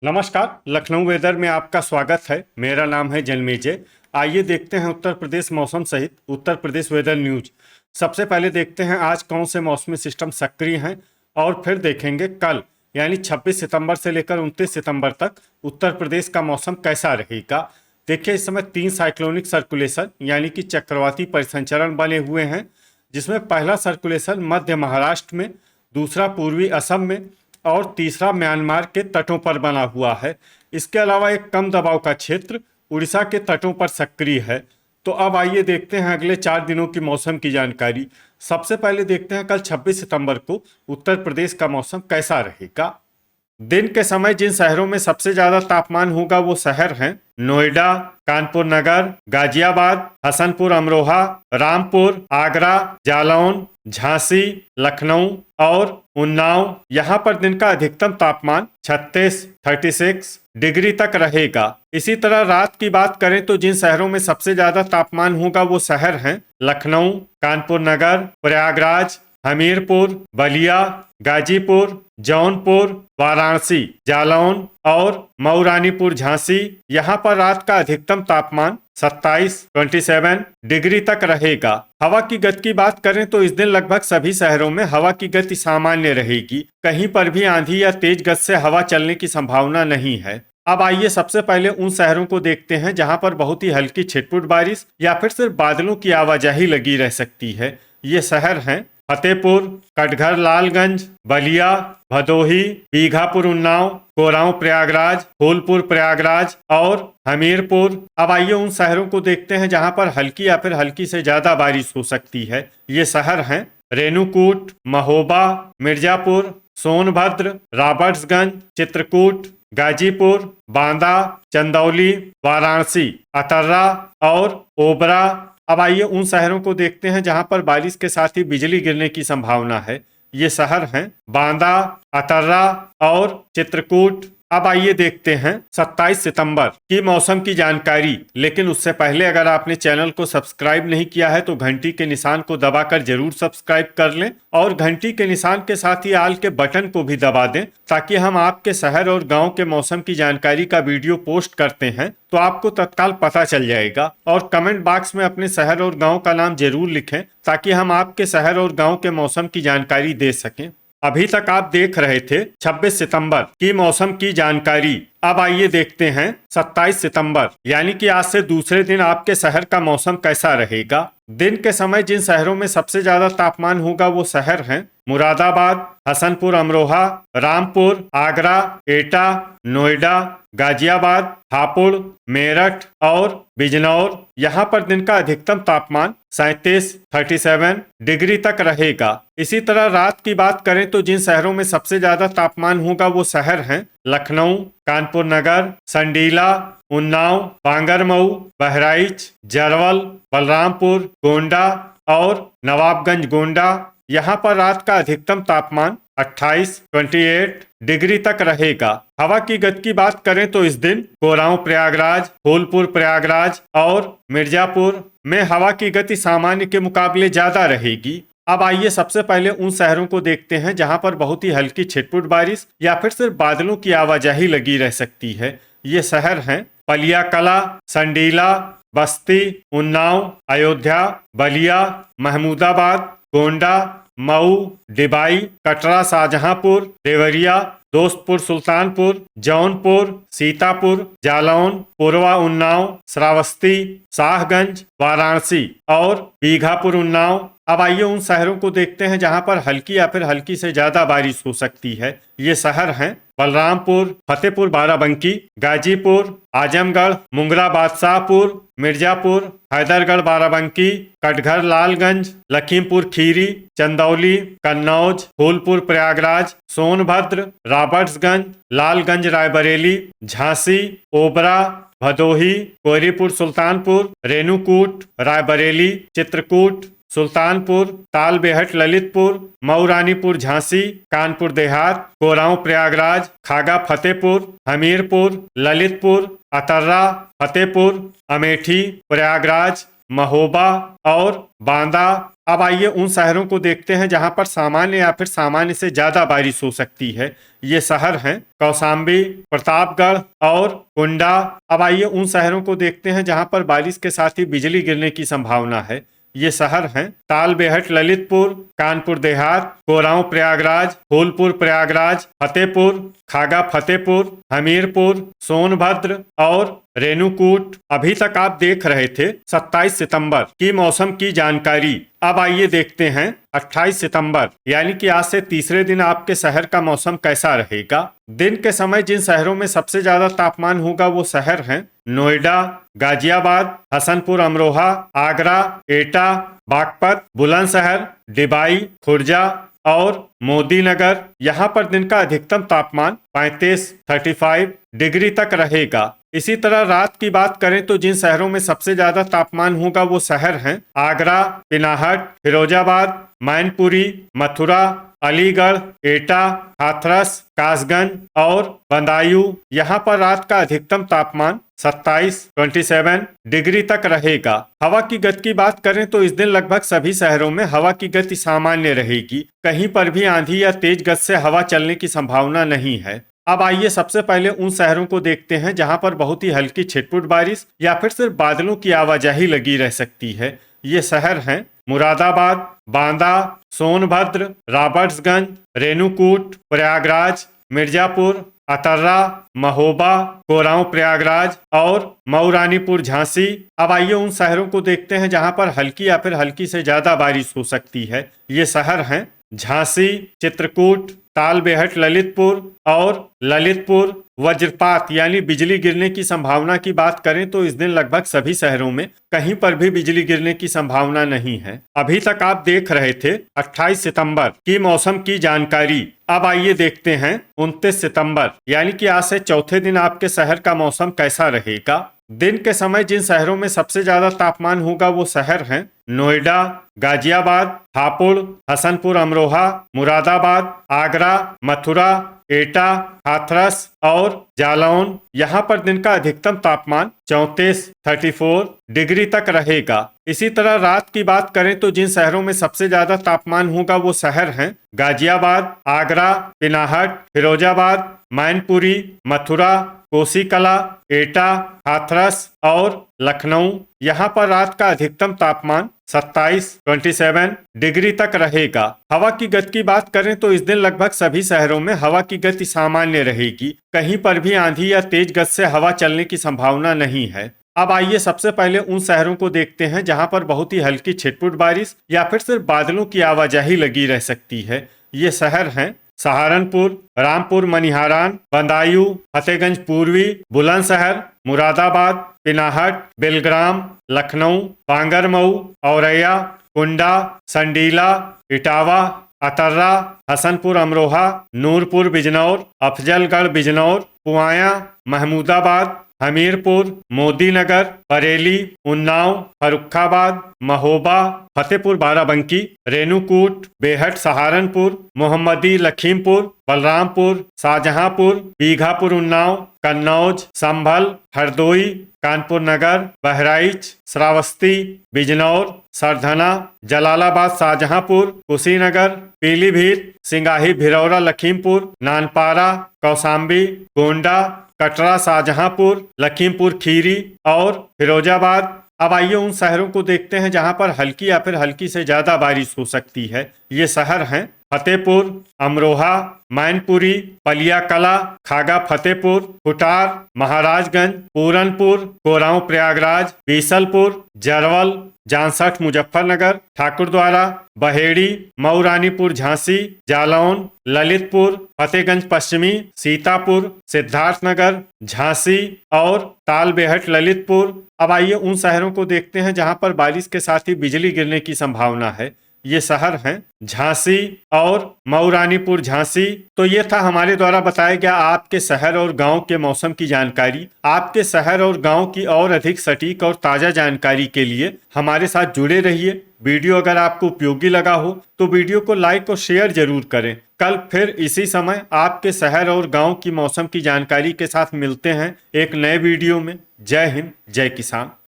नमस्कार। लखनऊ वेदर में आपका स्वागत है। मेरा नाम है जन्मेजय। आइए देखते हैं उत्तर प्रदेश मौसम सहित उत्तर प्रदेश वेदर न्यूज। सबसे पहले देखते हैं आज कौन से मौसमी सिस्टम सक्रिय हैं और फिर देखेंगे कल यानी 26 सितंबर से लेकर 29 सितंबर तक उत्तर प्रदेश का मौसम कैसा रहेगा। देखिए, इस समय 3 साइक्लोनिक सर्कुलेशन यानी कि चक्रवाती परिसंचरण बने हुए हैं, जिसमें पहला सर्कुलेशन मध्य महाराष्ट्र में, दूसरा पूर्वी असम में और तीसरा म्यांमार के तटों पर बना हुआ है। इसके अलावा एक कम दबाव का क्षेत्र उड़ीसा के तटों पर सक्रिय है। तो अब आइए देखते हैं अगले 4 दिनों की मौसम की जानकारी। सबसे पहले देखते हैं कल 26 सितंबर को उत्तर प्रदेश का मौसम कैसा रहेगा। दिन के समय जिन शहरों में सबसे ज्यादा तापमान होगा वो शहर हैं नोएडा, कानपुर नगर, गाजियाबाद, हसनपुर अमरोहा, रामपुर, आगरा, जालौन, झांसी, लखनऊ और उन्नाव। यहाँ पर दिन का अधिकतम तापमान 36 डिग्री तक रहेगा। इसी तरह रात की बात करें तो जिन शहरों में सबसे ज्यादा तापमान होगा वो शहर हैं लखनऊ, कानपुर नगर, प्रयागराज, हमीरपुर, बलिया, गाजीपुर, जौनपुर, वाराणसी, जालौन और मऊरानीपुर, झांसी। यहाँ पर रात का अधिकतम तापमान 27 डिग्री तक रहेगा। हवा की गति की बात करें तो इस दिन लगभग सभी शहरों में हवा की गति सामान्य रहेगी। कहीं पर भी आंधी या तेज गति से हवा चलने की संभावना नहीं है। अब आइए सबसे पहले उन शहरों को देखते हैं जहां पर बहुत ही हल्की छिटपुट बारिश या फिर सिर्फ बादलों की आवाजाही लगी रह सकती है। ये शहर हैं फतेहपुर, कटघर लालगंज, बलिया, भदोही, बीघापुर उन्नाव, कोरांव प्रयागराज, फूलपुर प्रयागराज और हमीरपुर। अब आइए उन शहरों को देखते हैं जहां पर हल्की या फिर हल्की से ज्यादा बारिश हो सकती है। ये शहर हैं रेणुकूट, महोबा, मिर्जापुर, सोनभद्र, रॉबर्ट्सगंज, चित्रकूट, गाजीपुर, बांदा, चंदौली, वाराणसी, अतर्रा और ओबरा। अब आइए उन शहरों को देखते हैं जहां पर बारिश के साथ ही बिजली गिरने की संभावना है। ये शहर हैं बांदा, अतर्रा और चित्रकूट। अब आइए देखते हैं 27 सितंबर की मौसम की जानकारी। लेकिन उससे पहले अगर आपने चैनल को सब्सक्राइब नहीं किया है तो घंटी के निशान को दबाकर जरूर सब्सक्राइब कर लें और घंटी के निशान के साथ ही आल के बटन को भी दबा दें, ताकि हम आपके शहर और गांव के मौसम की जानकारी का वीडियो पोस्ट करते हैं तो आपको तत्काल पता चल जाएगा। और कमेंट बॉक्स में अपने शहर और गांव का नाम जरूर लिखें ताकि हम आपके शहर और गांव के मौसम की जानकारी दे सकें। अभी तक आप देख रहे थे 26 सितंबर की मौसम की जानकारी। अब आइए देखते हैं 27 सितंबर यानी कि आज से दूसरे दिन आपके शहर का मौसम कैसा रहेगा। दिन के समय जिन शहरों में सबसे ज्यादा तापमान होगा वो शहर हैं मुरादाबाद, हसनपुर अमरोहा, रामपुर, आगरा, एटा, नोएडा, गाजियाबाद, हापुड़, मेरठ और बिजनौर। यहाँ पर दिन का अधिकतम तापमान 37 डिग्री तक रहेगा। इसी तरह रात की बात करें तो जिन शहरों में सबसे ज्यादा तापमान होगा वो शहर हैं लखनऊ, कानपुर नगर, संडीला, उन्नाव, बांगरमऊ, बहराइच, जरवल, बलरामपुर, गोंडा और नवाबगंज गोंडा। यहाँ पर रात का अधिकतम तापमान 28 डिग्री तक रहेगा। हवा की गति की बात करें तो इस दिन कोरांव प्रयागराज, फूलपुर प्रयागराज और मिर्जापुर में हवा की गति सामान्य के मुकाबले ज्यादा रहेगी। अब आइए सबसे पहले उन शहरों को देखते हैं जहां पर बहुत ही हल्की छिटपुट बारिश या फिर सिर्फ बादलों की आवाजाही लगी रह सकती है। ये शहर हैं पलिया कला, संडीला, बस्ती, उन्नाव, अयोध्या, बलिया, महमूदाबाद, गोंडा, मऊ, डिबाई, कटरा, शाहजहांपुर, देवरिया, दोस्तपुर, सुल्तानपुर, जौनपुर, सीतापुर, जालौन, पूर्वा उन्नाव, श्रावस्ती, शाहगंज, वाराणसी और बीघापुर उन्नाव। अब आइए उन शहरों को देखते हैं जहां पर हल्की या फिर हल्की से ज्यादा बारिश हो सकती है। ये शहर हैं बलरामपुर, फतेहपुर बाराबंकी, गाजीपुर, आजमगढ़, मुंगरा बादशाहपुर, मिर्जापुर, हैदरगढ़ बाराबंकी, कटघर लालगंज, लखीमपुर खीरी, चंदौली, कन्नौज, फूलपुर प्रयागराज, सोनभद्र, रॉबर्ट्सगंज, लालगंज रायबरेली, झांसी, ओबरा, भदोही, कोहरीपुर सुल्तानपुर, रेणुकूट, रायबरेली, चित्रकूट, सुल्तानपुर, तालबेहट ललितपुर, मऊरानीपुर झांसी, कानपुर देहात, कोरांव प्रयागराज, खागा फतेहपुर, हमीरपुर, ललितपुर, अतर्रा, फतेहपुर, अमेठी, प्रयागराज, महोबा और बांदा अब आइए उन शहरों को देखते हैं जहां पर सामान्य या फिर सामान्य से ज्यादा बारिश हो सकती है। ये शहर हैं कौशाम्बी, प्रतापगढ़ और कुंडा। अब आइए उन शहरों को देखते हैं जहां पर बारिश के साथ ही बिजली गिरने की संभावना है। ये शहर हैं तालबेहट ललितपुर, कानपुर देहात, कोरांव प्रयागराज, फूलपुर प्रयागराज, फतेहपुर, खागा फतेहपुर, हमीरपुर, सोनभद्र और रेणुकूट। अभी तक आप देख रहे थे 27 सितंबर की मौसम की जानकारी। अब आइए देखते हैं 28 सितंबर यानी कि आज से तीसरे दिन आपके शहर का मौसम कैसा रहेगा। दिन के समय जिन शहरों में सबसे ज्यादा तापमान होगा वो शहर हैं नोएडा, गाजियाबाद, हसनपुर अमरोहा, आगरा, एटा, बागपत, बुलंदशहर, डिबाई, खुर्जा और मोदी नगर। यहाँ पर दिन का अधिकतम तापमान 35 डिग्री तक रहेगा। इसी तरह रात की बात करें तो जिन शहरों में सबसे ज्यादा तापमान होगा वो शहर हैं आगरा, पिनाहट, फिरोजाबाद, मैनपुरी, मथुरा, अलीगढ़, एटा, हाथरस, कासगंज और बदायूं। यहाँ पर रात का अधिकतम तापमान 27 डिग्री तक रहेगा। हवा की गति की बात करें तो इस दिन लगभग सभी शहरों में हवा की गति सामान्य रहेगी। कहीं पर भी आंधी या तेज गति से हवा चलने की संभावना नहीं है। अब आइए सबसे पहले उन शहरों को देखते हैं जहां पर बहुत ही हल्की छिटपुट बारिश या फिर सिर्फ बादलों की आवाजाही लगी रह सकती है। ये शहर हैं मुरादाबाद, बांदा, सोनभद्र, रॉबर्ट्सगंज, रेणुकूट, प्रयागराज, मिर्जापुर, अतर्रा, महोबा, कोरांव प्रयागराज और मऊरानीपुर झांसी। अब आइए उन शहरों को देखते हैं जहां पर हल्की या फिर हल्की से ज्यादा बारिश हो सकती है। ये शहर हैं झांसी, चित्रकूट, तालबेहट ललितपुर और ललितपुर। वज्रपात यानी बिजली गिरने की संभावना की बात करें तो इस दिन लगभग सभी शहरों में कहीं पर भी बिजली गिरने की संभावना नहीं है। अभी तक आप देख रहे थे 28 सितंबर की मौसम की जानकारी। अब आइए देखते हैं 29 सितंबर यानी कि आज से चौथे दिन आपके शहर का मौसम कैसा रहेगा। दिन के समय जिन शहरों में सबसे ज्यादा तापमान होगा वो शहर हैं नोएडा, गाजियाबाद, हापुड़, हसनपुर अमरोहा, मुरादाबाद, आगरा, मथुरा, एटा, हाथरस और जालौन। यहाँ पर दिन का अधिकतम तापमान 34 डिग्री तक रहेगा। इसी तरह रात की बात करें तो जिन शहरों में सबसे ज्यादा तापमान होगा वो शहर हैं गाजियाबाद, आगरा, पिनाहट, फिरोजाबाद, मैनपुरी, मथुरा, कोसीकला, एटा, हाथरस और लखनऊ। यहाँ पर रात का अधिकतम तापमान 27 डिग्री तक रहेगा। हवा की गति की बात करें तो इस दिन लगभग सभी शहरों में हवा की गति सामान्य रहेगी। कहीं पर भी आंधी या तेज गति से हवा चलने की संभावना नहीं है। अब आइए सबसे पहले उन शहरों को देखते हैं जहां पर बहुत ही हल्की छिटपुट बारिश या फिर सिर्फ बादलों की आवाजाही लगी रह सकती है। ये शहर हैं सहारनपुर, रामपुर मनिहारान, बदायूं, फतेहगंज पूर्वी, बुलंदशहर, मुरादाबाद, पिनाहट, बेलग्राम, लखनऊ, बांगरमऊ, औरैया, कुंडा, संडीला, इटावा, अतर्रा, हसनपुर अमरोहा, नूरपुर बिजनौर, अफजलगढ़ बिजनौर, पुआया, महमूदाबाद, हमीरपुर, मोदी नगर, बरेली, उन्नाव, फर्रुखाबाद, महोबा, फतेहपुर बाराबंकी, रेणुकूट, बेहट सहारनपुर, मोहम्मदी लखीमपुर, बलरामपुर, शाहजहांपुर, बीघापुर उन्नाव, कन्नौज, संभल, हरदोई, कानपुर नगर, बहराइच, श्रावस्ती, बिजनौर, सरधना, जलालाबाद शाहजहांपुर, कुशीनगर, पीलीभीत, सिंगाही भिरौरा लखीमपुर, नानपारा, कौशाम्बी, गोंडा, कटरा शाहजहांपुर, लखीमपुर खीरी और फिरोजाबाद। अब आइए उन शहरों को देखते हैं जहां पर हल्की या फिर हल्की से ज्यादा बारिश हो सकती है। ये शहर हैं फतेहपुर, अमरोहा, मैनपुरी, पलिया कला, खागा फतेहपुर, कुटार, महाराजगंज, पूरनपुर, कोरांव प्रयागराज, बीसलपुर, जरवल, जांसठ मुजफ्फरनगर, ठाकुरद्वारा, बहेड़ी, मऊरानीपुर झांसी, जालौन, ललितपुर, फतेहगंज पश्चिमी, सीतापुर, सिद्धार्थनगर, झांसी और तालबेहट ललितपुर। अब आइए उन शहरों को देखते हैं जहां पर बारिश के साथ ही बिजली गिरने की संभावना है। ये शहर हैं झांसी और मऊरानीपुर झांसी। तो ये था हमारे द्वारा बताया गया आपके शहर और गांव के मौसम की जानकारी। आपके शहर और गांव की और अधिक सटीक और ताजा जानकारी के लिए हमारे साथ जुड़े रहिए। वीडियो अगर आपको उपयोगी लगा हो तो वीडियो को लाइक और शेयर जरूर करें। कल फिर इसी समय आपके शहर और गांव की मौसम की जानकारी के साथ मिलते हैं एक नए वीडियो में। जय हिंद, जय किसान।